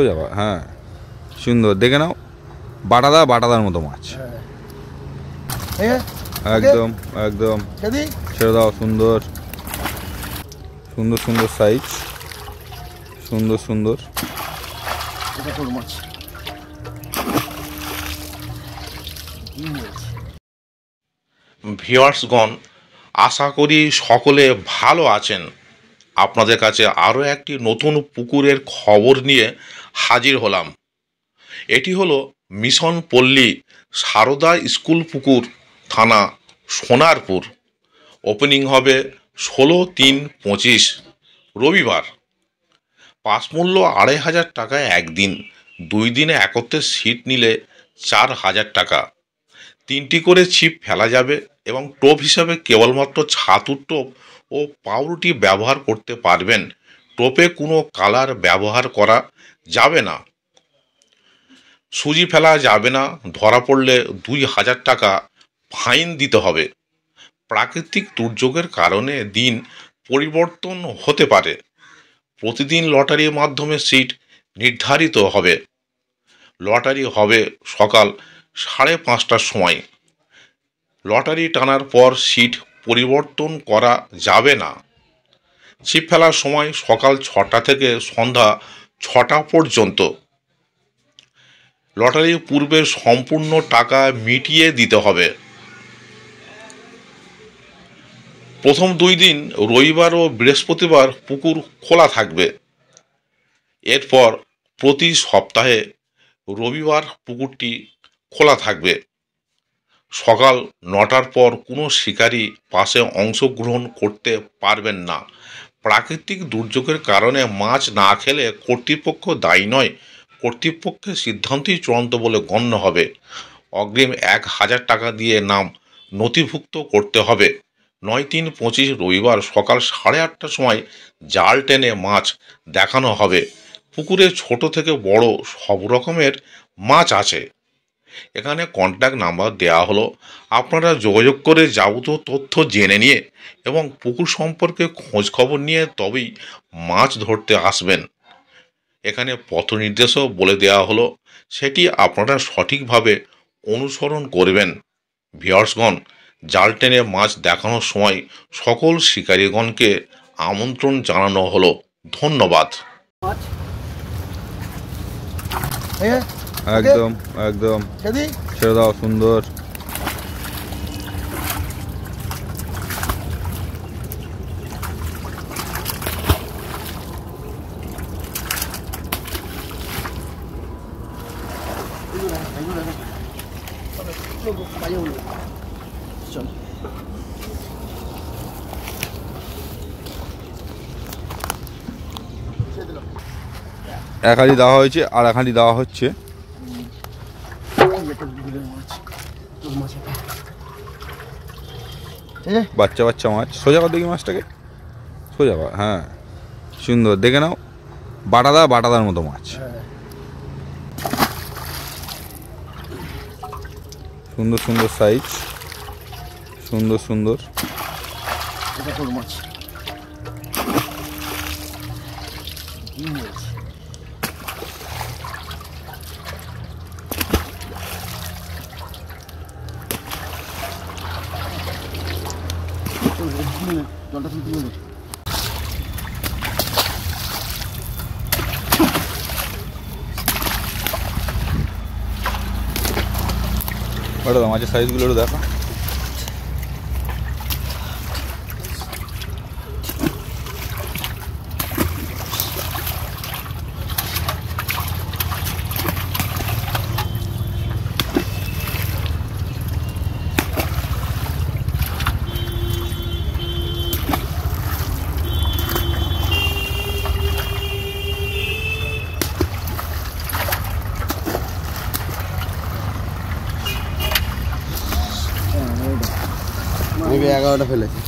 যাবা। হ্যাঁ, সুন্দর, দেখে নাও, বাটাদার মতো মাছ। একদম একদম ছেড়ে দাও। সুন্দর সুন্দর সুন্দর সাইজ, সুন্দর সুন্দর মাছ। ভিউয়ার্সগণ, আশা করি সকলে ভালো আছেন। আপনাদের কাছে আরও একটি নতুন পুকুরের খবর নিয়ে হাজির হলাম। এটি হলো মিশন পল্লী সারদা স্কুল পুকুর, থানা সোনারপুর। ওপেনিং হবে 16/3/25 রবিবার। পাস মূল্য 2500 টাকায় একদিন, 2 দিনে একত্রে সিট নিলে 4000 টাকা। 3টি করে ছিপ ফেলা যাবে এবং টোপ হিসাবে কেবলমাত্র ছাতুর টোপ ও পাউরুটি ব্যবহার করতে পারবেন। টোপে কোনো কালার ব্যবহার করা যাবে না। সুজি ফেলা যাবে না, ধরা পড়লে 2000 টাকা ফাইন দিতে হবে। প্রাকৃতিক দুর্যোগের কারণে দিন পরিবর্তন হতে পারে। প্রতিদিন লটারির মাধ্যমে সিট নির্ধারিত হবে। লটারি হবে সকাল 5:30টার সময়। লটারি টানার পর সিট পরিবর্তন করা যাবে না। ছিপ ফেলার সময় সকাল 6টা থেকে সন্ধ্যা 6টা পর্যন্ত। লটারির পূর্বে সম্পূর্ণ টাকা মিটিয়ে দিতে হবে। প্রথম 2 দিন রবিবার ও বৃহস্পতিবার পুকুর খোলা থাকবে। এরপর প্রতি সপ্তাহে রবিবার পুকুরটি খোলা থাকবে। সকাল 9টার পর কোনো শিকারী পাশে অংশগ্রহণ করতে পারবেন না। প্রাকৃতিক দুর্যোগের কারণে মাছ না খেলে কর্তৃপক্ষ দায়ী নয়। কর্তৃপক্ষের সিদ্ধান্তই চূড়ান্ত বলে গণ্য হবে। অগ্রিম 1000 টাকা দিয়ে নাম নথিভুক্ত করতে হবে। 9/3/25 রবিবার সকাল 8:30টার সময় জাল টেনে মাছ দেখানো হবে। পুকুরে ছোট থেকে বড় সব রকমের মাছ আছে। এখানে কন্ট্যাক্ট নাম্বার দেওয়া হলো। আপনারা যোগাযোগ করে যাবতীয় তথ্য জেনে নিয়ে এবং পুকুর সম্পর্কে খোঁজ খবর নিয়ে তবেই মাছ ধরতে আসবেন। এখানে পথ নির্দেশও বলে দেওয়া হলো, সেটি আপনারা সঠিকভাবে অনুসরণ করবেন। ভিউয়ার্সগণ, জাল টেনে মাছ দেখানোর সময় সকল শিকারীগণকে আমন্ত্রণ জানানো হলো। ধন্যবাদ। একদম একদম ছেড়ে দাও। সুন্দর এক হাঁড়ি দেওয়া হয়েছে, আর এক হাঁড়ি দেওয়া হচ্ছে। বাচ্চা বাচ্চা মাছ। সোজা কর দেখি মাছটাকে, সোজা কর। হ্যাঁ, সুন্দর, দেখে নাও, বাটাদার মতো মাছ। সুন্দর সুন্দর সাইজ, সুন্দর সুন্দর মাছ। মাছের সাইজগুলো একটু দেখো। আমি 11টা ফেলেছি।